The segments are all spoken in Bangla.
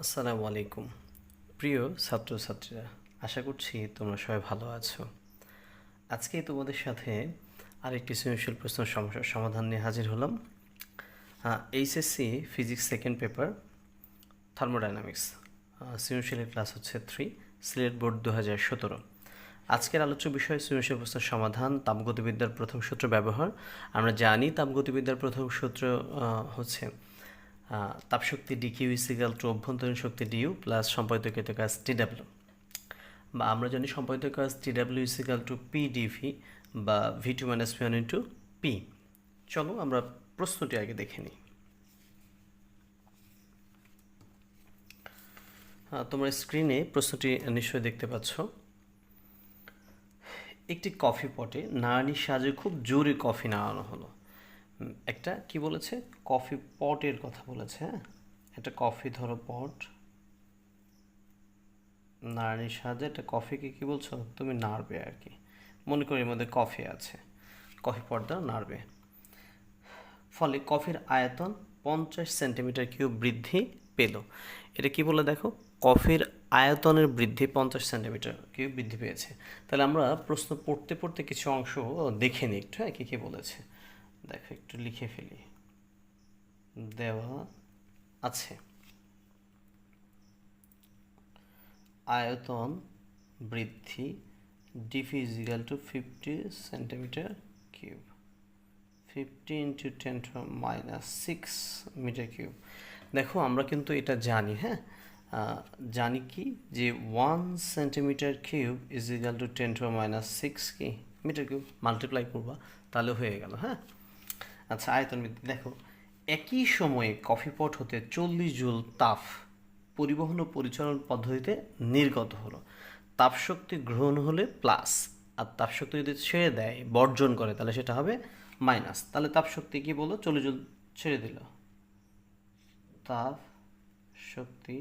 আসসালামু আলাইকুম প্রিয় ছাত্রছাত্রীরা, আশা করছি তোমরা সবাই ভালো আছো। আজকে তোমাদের সাথে আরেকটি সৃজনশীল প্রশ্ন সমস্যার সমাধান নিয়ে হাজির হলাম। HSC physics second paper thermodynamics, সৃজনশীলের ক্লাস হচ্ছে 3, সিলেট বোর্ড 2017। আজকের আলোচ্য বিষয় সৃজনশীল প্রশ্নের সমাধান, তাপগতিবিদ্যার প্রথম সূত্র ব্যবহার। আমরা জানি তাপগতিবিদ্যার প্রথম সূত্র হচ্ছে তাপশক্তি ডিকিউ ইসিক্যাল টু অভ্যন্তরীণ শক্তি ডিউ প্লাস সম্পাদিতকৃত কাজ টিডাব্লিউ, বা আমরা জানি সম্পাদিত কাজ d W equal to P d V বা V two minus V one into P. চলো আমরা প্রশ্নটি আগে দেখে নিই। তোমরা স্ক্রিনে প্রশ্নটি নিশ্চয়ই দেখতে পাচ্ছ। একটি কফি পটে নাড়ানির সাহায্যে খুব জোরে কফি নাড়ানো হলো। একটা কি বলেছে, কফি পটের কথা বলেছে। হ্যাঁ, একটা কফি ধরো পট, নাড়ানির সাহায্যে একটা কফিকে কি বলছো, তুমি নাড়বে আর কি। মনে করি এর মধ্যে কফি আছে, কফি পট দ্বারা নাড়বে। ফলে কফির আয়তন 50 সেন্টিমিটার কিউব বৃদ্ধি পেল। এটা কি বলে দেখো, কফির আয়তনের বৃদ্ধি 50 সেন্টিমিটার কিউব বৃদ্ধি পেয়েছে। তাহলে আমরা প্রশ্ন পড়তে পড়তে কিছু অংশ দেখে নিই একটু। হ্যাঁ, কী কী বলেছে দেখো, একটু লিখে ফেলি। দেওয়া আছে আয়তন বৃদ্ধি d V equal to 50 centimetre cube, 50 into 10⁻⁶ metre cube. দেখো আমরা কিন্তু এটা জানি। হ্যাঁ, জানি কি যে 1 centimetre cube is equal two 10⁻⁶ কি মিটার কিউব, মাল্টিপ্লাই করবা তাহলে হয়ে গেল। হ্যাঁ, আচ্ছা, আয়তন বৃদ্ধি দেখো, একই সময়ে কফি পট হতে 40 জুল তাপ পরিবহন ও পরিচালন পদ্ধতিতে নির্গত হলো। তাপশক্তি গ্রহণ হলে প্লাস, আর তাপশক্তি যদি ছেড়ে দেয় বর্জন করে তাহলে সেটা হবে মাইনাস। তাহলে তাপশক্তি কি বলো, 40 জুল ছেড়ে দিল, তাপ শক্তি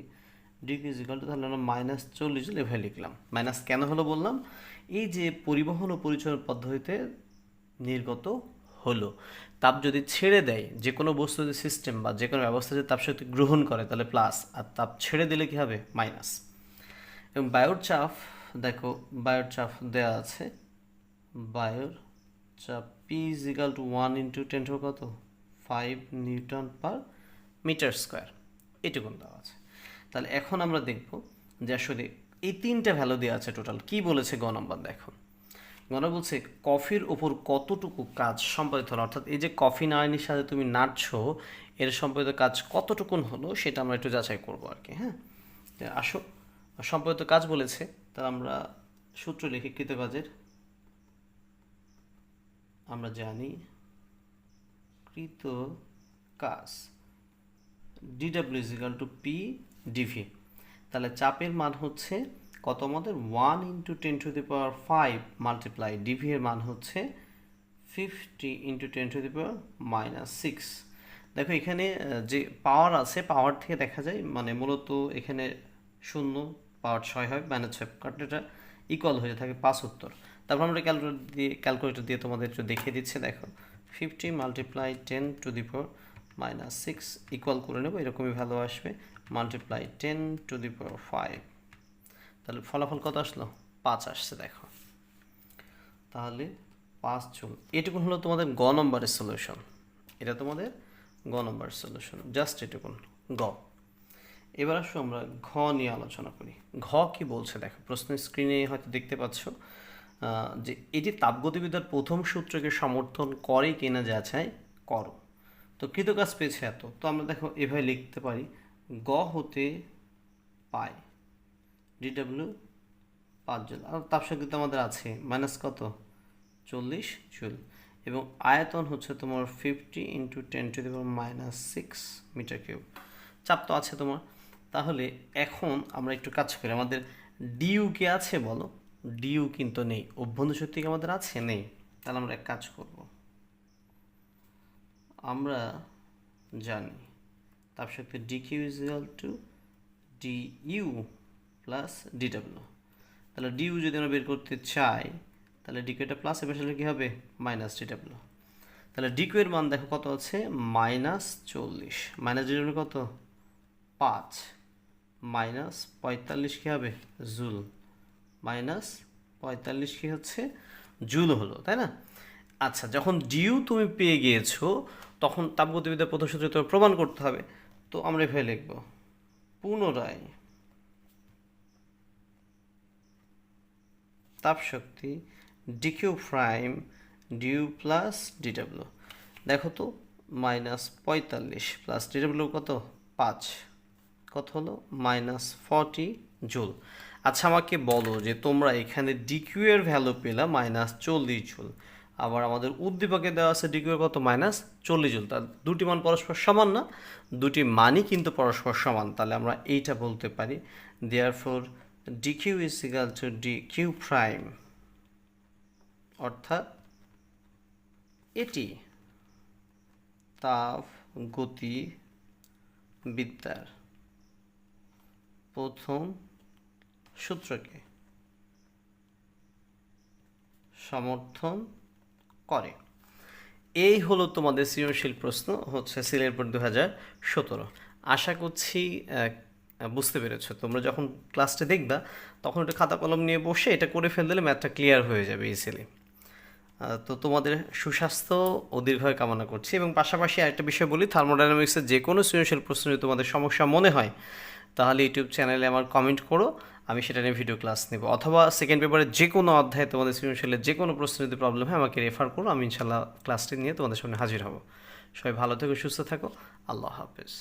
ডিগ্রি ইজিক্যাল টু, তাহলে আমরা -40 জুল এভাবে লিখলাম। মাইনাস কেন হলো বললাম, এই যে পরিবহন ও পরিচালন পদ্ধতিতে নির্গত হলো। তাপ যদি ছেড়ে দেয়, যে কোনো বস্তু যদি সিস্টেম বা যে কোনো ব্যবস্থা যদি তাপশক্তি গ্রহণ করে তাহলে প্লাস, আর তাপ ছেড়ে দিলে কি হবে মাইনাস। এবং বায়ুর চাপ দেখো, বায়ুর চাপ দেওয়া আছে, বায়ুর চাপ P is equal two 1 into 10 কত 5 নিউটন পার মিটার স্কোয়ার, এটুকুন দেওয়া আছে। তাহলে এখন আমরা দেখব যে আসলে এই তিনটা ভ্যালু দেওয়া আছে টোটাল। কি বলেছে গ নম্বর দেখো, গণ বলছে কফির ওপর কতটুকু কাজ সম্পাদিত হলো, অর্থাৎ এই যে কফি নাড়ানির সাথে তুমি নাড়ছো এর সম্পাদিত কাজ কতটুকুন হলো সেটা আমরা একটু যাচাই করবো আর কি। হ্যাঁ, আসো, সম্পাদিত কাজ বলেছে, তার আমরা সূত্র লিখি কৃতকাজের। আমরা জানি কৃত কাজ d W is equal to P d V. তাহলে চাপের মান হচ্ছে কত আমাদের, 1 ইন্টু 10⁻⁵ মাল্টিপ্লাই ডিভি এর মান হচ্ছে 50 ইন্টু 10⁻⁻⁶। দেখো এখানে যে পাওয়ার আছে, পাওয়ার থেকে দেখা যায় মানে মূলত এখানে 0 পাওয়ার 6 হয়, -6 কারণ এটা ইকুয়াল হয়ে থাকে 5 উত্তর। তারপর আমরা ক্যালকুলেটর দিয়ে তোমাদের একটু দেখিয়ে দিচ্ছে। দেখো 50 মাল্টিপ্লাই 10⁻⁻⁶ ইকুয়াল করে নেবো, এরকমই ভ্যালু আসবে, মাল্টিপ্লাই 10⁵। তাহলে ফলাফল কত আসলো, 5 আসছে। দেখো তাহলে 5 জুল, এটুকুন হলো তোমাদের গ নম্বরের সলিউশন। এটা তোমাদের গ নম্বরের সলিউশন, জাস্ট এটুকুন গ। এবার আসো আমরা ঘ নিয়ে আলোচনা করি। ঘ কি বলছে দেখো, প্রশ্ন স্ক্রিনে হয়তো দেখতে পাচ্ছ যে এটি তাপগতিবিদ্যার প্রথম সূত্রকে সমর্থন করে কিনা যাচাই করো। তো কৃতকাজ পেয়েছে এত, তো আমরা দেখো এভাবে লিখতে পারি, গ হতে পাই ডিডাব্লিউ 5 জুল, আর তাপশক্তি তো আমাদের আছে মাইনাস কত 40 জুল, এবং আয়তন হচ্ছে তোমার 50 ইন্টু 10⁻⁻⁶ মিটার কিউব। চাপ তো আছে তোমার। তাহলে এখন আমরা একটু কাজ করি, আমাদের ডিউ কে আছে বলো, ডিউ কিন্তু নেই, অভ্যন্তরীণ শক্তি কি আমাদের আছে, নেই। তাহলে আমরা এক কাজ করব, আমরা জানি তাপশক্তি DQ is equal to DU plus DW. তাহলে ডিউ যদি আমরা বের করতে চাই তাহলে ডিকিউটা প্লাস, এবার সেটা কী হবে মাইনাস ডিডাব্লিউ। তাহলে ডিকিউ এর মান দেখো কত আছে -40, মাইনাস ডিডাব্লিউ কত 5, মাইনাস 45 কী হবে জুল, মাইনাস 45 কী হচ্ছে জুল হলো, তাই না? আচ্ছা, যখন ডিউ তুমি পেয়ে গিয়েছো তখন তাপগতিবিদ্যার প্রথম সূত্র তোমার প্রমাণ করতে হবে। তো আমরা এভাবে লিখব, পুনরায় তাপশক্তি d Q prime d U plus d W. দেখো তো মাইনাস 45 প্লাস ডিডাব্লিউ কত 5, কত হলো -40 জুল। আচ্ছা আমাকে বলো যে তোমরা এখানে ডিকিউ এর ভ্যালু পেলা -40 জুল, আবার আমাদের উদ্দীপকে দেওয়া আছে ডিকিউ এর কত -40 জুল। তার দুটি মান পরস্পর সমান না, দুটি মানই কিন্তু পরস্পর সমান। তাহলে আমরা এইটা বলতে পারি, therefore DQ is equal to DQ prime, অর্থাৎ এটি তাপ গতিবিদ্যার প্রথম সূত্রকে সমর্থন করে। এই হলো তোমাদের সৃজনশীল প্রশ্ন হচ্ছে সিলেট বোর্ড 2017। আশা করছি বুঝতে পেরেছো। তোমরা যখন ক্লাসটা দেখবা তখন একটা খাতা কলম নিয়ে বসে এটা করে ফেল দিলে ম্যাথটা ক্লিয়ার হয়ে যাবে ইজিলি। তো তোমাদের সুস্বাস্থ্য ও দীর্ঘায়ু কামনা করছি। এবং পাশাপাশি আরেকটা বিষয় বলি, থার্মোডাইনামিক্সের যে কোনো সৃজনশীল প্রশ্ন যদি তোমাদের সমস্যা মনে হয় তাহলে ইউটিউব চ্যানেলে আমার কমেন্ট করো, আমি সেটা নিয়ে ভিডিও ক্লাস নেব। অথবা সেকেন্ড পেপারের যে কোনো অধ্যায়ে তোমাদের সৃজনশীলের যে কোনো প্রশ্ন যদি প্রবলেম হয় আমাকে রেফার করো, আমি ইনশাল্লাহ ক্লাসটি নিয়ে তোমাদের সামনে হাজির হব। সবাই ভালো থেকো, সুস্থ থাকো, আল্লাহ হাফেজ।